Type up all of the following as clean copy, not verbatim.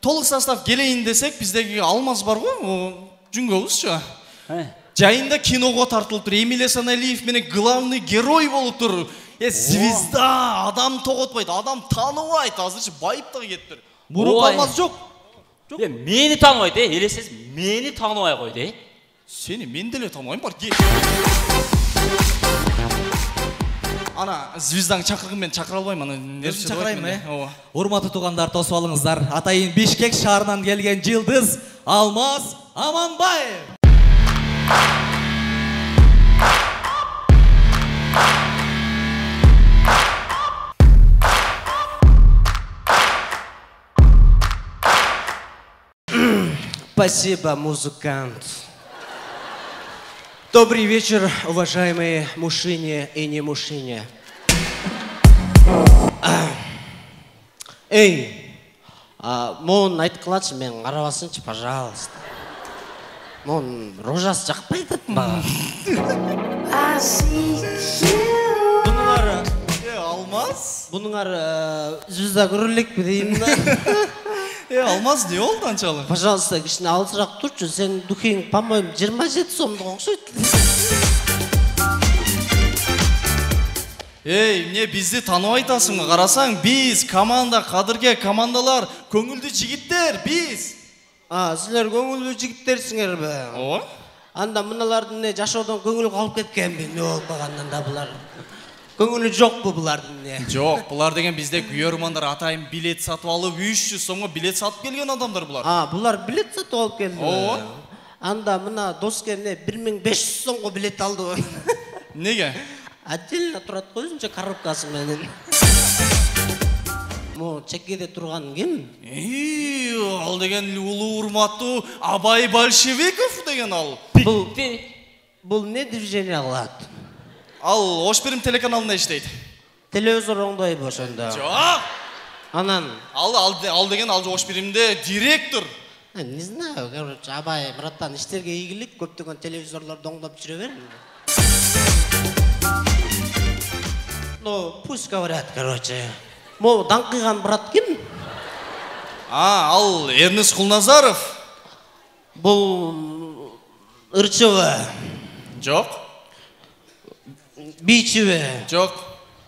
толық состав келейін десек, біздегі Алмаз бар ғой, жүнгөбүзчү. Жайында киного тартылып тұр. Эмиль Эсеналиев менен главный герой болуп тур. Звезда, адам тоготпойт, адам тааныбайт, азырчы байыптагы кетиптир. Мурун Алмаз жок. Мени тааныбайт, элесиз мени тааныбай койду. Сени мен деле тааныбайм бар. Ана звезданы чакыргын мен чакыра албайм, аны Өзүн чакырайм, Урматтуу туугандар, тосуп алыңыздар. Атайын Бишкек шаарынан келген жылдыз Алмаз Аманбаев. Спасибо, музыкант. Добрый вечер, уважаемые мужчины и не мужчины. Эй, мон айтып калачы, мен карабасынчы, пожалуйста. Мон рожасы жакпай атат мага. Бунуңар Алмаз? Бунуңар звезда көрөлөкпү дейм да. Алмаз не болду анчалык? Пожалуйста, кичине алысыраак турчу, сен духиң, по-моему, 27 сомдук окшойт. Эмне бизди тааныбай атасыңбы? Карасаң, биз команда, кадырге командалар, көңүлдүү жигиттер, биз. Силер көңүлдүү жигиттерсиңерби? Ооба. Анда мыналардын жашоодон көңүлү калып кеткенби? Не болуп калгандан да булар? Көңүлү жокпу булардын? Жок, булар деген бизде күйөрмандар атайын билет сатып алып 300 сомго билет сатып келген адамдар булар. Булар билет сатып алып келди. Ооба. Анда мына доскемне 1500 сомго билет алды. Неге? Отдельно турат го өзүнчө коробкасы менен. Мо чекеде турган ким? Ал деген улуу урматтуу Абай Большевиков деген ал. Бул не движение кылат? Ал Ошбирим телеканалында иштейт. Телевизор оңдойбу ошондо? Жок. Анан ал деген Ошбиримде директор. Не знаю, короче, Абай братан иштерге ийгилик, көптөгөн телевизорлорду оңдоп жүрө бер. Ну, пусть говорят, короче. Мо даңкыган брат ким? Ал Эрнест Кулназаров. Бул Ырчыбы? Жок. Бийчиби? Жок.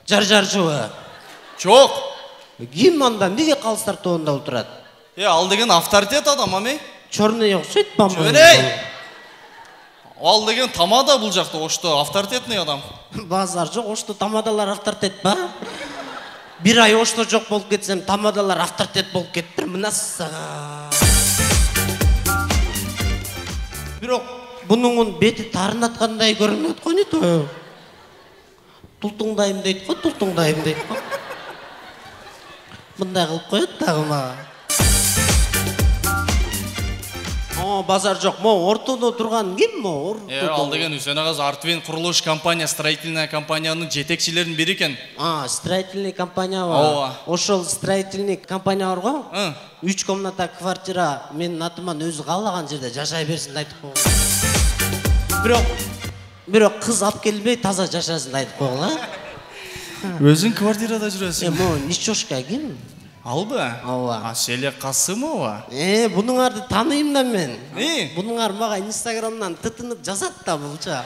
Жаржарчыбы? Жок. Ким анда эмнеге калыстар тобунда отурат? Ал деген авторитет адам, ами? Чорный окшойт, по-моему. Жөнөй. Ал деген тамада бул жакта, Ошто авторитетный адам. Базар жок, Ошто тамадалар авторитет ба? Бир ай Ошто жок болуп кетсем, тамадалар авторитет болуп кетиптир. Мынасыга. Бирок бунун бети тарынаткандай көрүнөт го, не? Тултуңдайм дейт го, тултуңдайм дейт го. Мындай кылып коет дагы мага. Базар жок. Мо ортодо турган ким мо? Ал деген Үсен агас Артвин курулуш компания, строительная компаниянын жетекчилеринин бири экен. Строительный компания бар. Ошол строительный компания бар го? 3 комната квартира менин атыман өзү каалаган жерде жашай берсин деп айтып койгон. Бирок кыз алып келбей таза жашасын деп айтып койгон, Өзүң квартирада жүрөсүң. Мо Ничошка ким? Албы? Ооба. Селек Касымова. Бунуңарды тааныйм да мен. Бунуңар мага Инстаграмдан тытынып жазат да булча.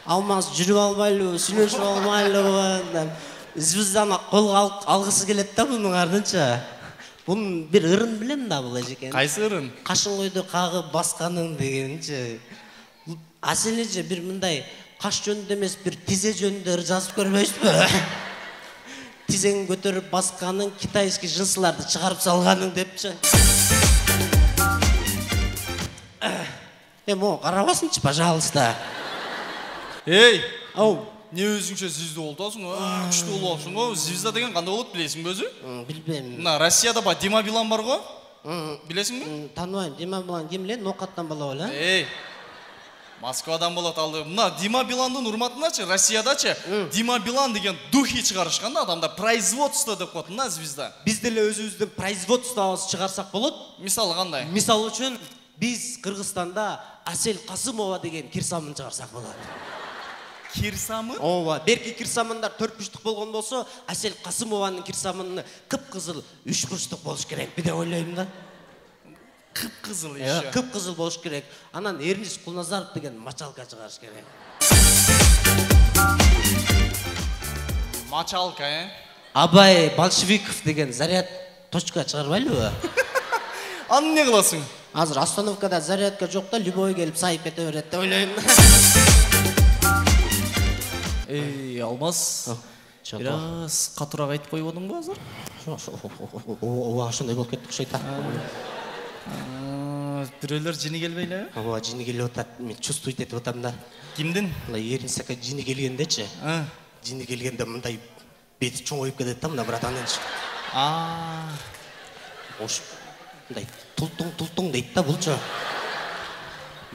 Алмаз жүрүп албайлыбы, сүйлөшүп албайлыбы? Звезданы колго алгысы келет да бунуңардынча. Бунун бир ырын билем да бул эжекен. Кайсы ырын? Кашын койду кагып басканын дегенчи. Асележе бир мындай каш жөнүндө эмес, бир тизе жөнүндө ыр жазып көрбөйсүзбү? Тизең көтөрүп басканын, китайский жынсыларды чыгарып салганын депчи. Мо карабасынчы, пожалуйста. Не өзүңчө звезда болтосуң, күчтүү болосуң го. Звезда деген кандай болот билесиңби өзү? Билбейм. Мына Россияда ба Дима Билан бар го? Билесиңби? Тааныбайм. Дима Билан ким эле? Нокаттан бала беле? Москвадан болот алды. Мына Дима Биландын урматыначы, Россиядачы Дима Билан деген духи чыгарышкан да, адамда производство деп коет, мына звезда. Биз деле өзүбүздүн производствобузду чыгарсак болот. Мисалы кандай? Мисалы үчүн биз Кыргызстанда Асел Касымова деген кирсамын чыгарсак болот. Кирсамын? Ооба, берки кирсамындар 4 бурчтук болгон болсо, Асел Касымованын кирсамыны кыпкызыл 3 бурчтук болуш керек деп ойлойм да. Кыпкызыл еще. Кыпкызыл болуш керек. Анан Эрнис Кулназаров деген мачалка чыгарыш керек. Мачалка, Абай Большевиков деген заряд точка чыгарбайлыбы? Аны не кыласың? Азыр остановкада зарядка жок да, любой келип сайып кете берет деп ойлойм. Эй, Алмаз. Biraz катуураак айтып коюп одуңбу азыр? Ооба, ошондой болуп кетти окшойт да. Бирөөлөр жини келбей эле? Ооба, жини келип атат. Мен чувствуйт этип атам да. Кимдин? Эрнис ака жини келгендечи. Жини келгенде мындай бети чоңоюп кетет да, мына братаненчи. Ош мындай тултуң дейт да булчу.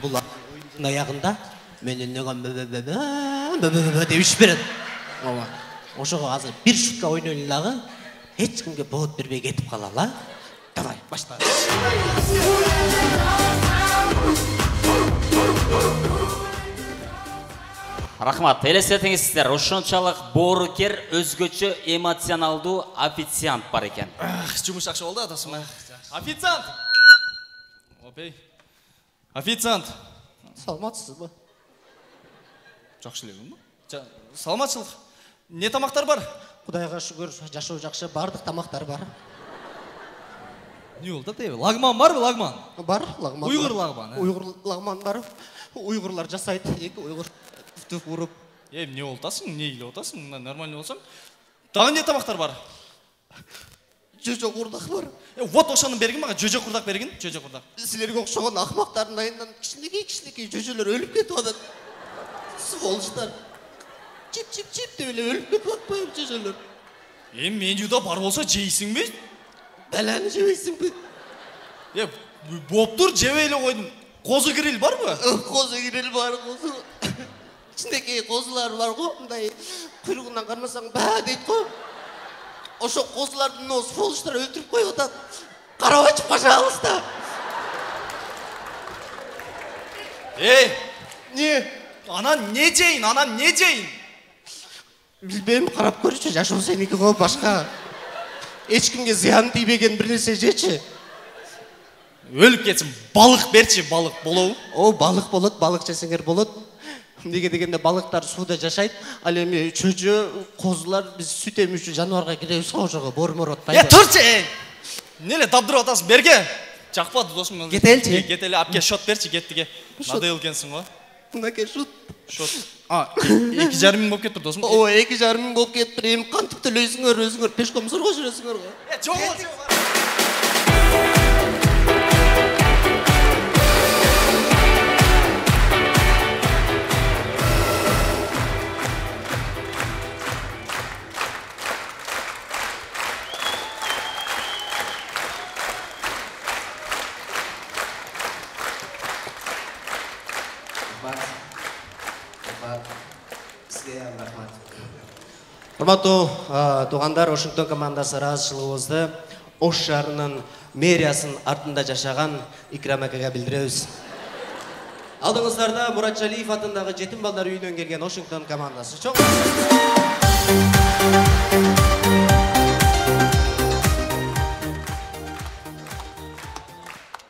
Бул оюндун аягында менен негам деп иш берет. Ооба. Ошого азыр бир шутка ойнойлу дагы, эч кимге повод бербей кетип калалы. Давай, башла. Рахмат, элестетиңиздер, ошончалык боорукер, өзгөчө эмоционалдуу официант бар экен. Жумуш жакшы болду атасым. Официант! Опей. Официант. Саламатсызбы? Жакшы элемби? Саламатчылык. Не тамактар бар? Кудайга шүгүр, жашоо жакшы, бардык тамактар бар. Не болду атайбы? Лагман барбы, лагман? Бар, лагман. Уйгур лагман. Уйгур лагман бар. Уйгурлар жасайт, эки уйгур түп уруп. Не болду атасың? Не илеп атасың? Нормально болсоң. Дагы не тамактар бар? Жөжө курдак бар. Вот ошону бергин мага, жөжө курдак бергин, жөжө курдак. Силерге окшогон акмактардын айынан кичинекей жөжөлөр өлүп кетип атат. Сволочтар. Чип деп эле өлүп кетип атпайбы жөжөлөр? Менюда бар болсо жейсиңби? Баланы жебейсиңби? Боптур, жебей эле койдум. Козу гриль барбы? Козу гриль бар, козу. Кичинекей козулар бар го, мындай куйругунан кармасаң ба дейт го. Ошо козулардын сволочтар өлтүрүп коюп атат. Карабачы, пожалуйста. Не? Анан не жейин? Билбейм, карап көрчү, жашоо сеники го, башка. Эч кимге зыян тийбеген бир нерсе жечи. Өлүп кетсин, балык берчи, балык болобу? Балык болот, балык жесеңер болот. Неге дегенде балыктар сууда жашайт, ал эми чөжө, козулар биз сүт эмүүчү жаныбарга киребиз го, ошого бормор атпайбы. Турчу! Неля дабдырып атасың, берге? Жакпады досум. Кетелчи. Кетели, апке шот берчи, кеттиге. Надел экенсиң го. Мынакей шот. 2,5 мың болуп кетти досум. 2,5 мың болуп кетти. Эми кантип төлөйсүңөр, өзүңөр пешкомсорго жүрөсүңөр го. Жок. Урматтуу туугандар, Вашингтон командасы ыраазычылыгыбызды Ош шаарынын мэриясынын артында жашаган Икрам акага билдиребиз. Алдыңыздарда Муратжалиев атындагы жетим балдар үйүнөн келген Вашингтон командасы.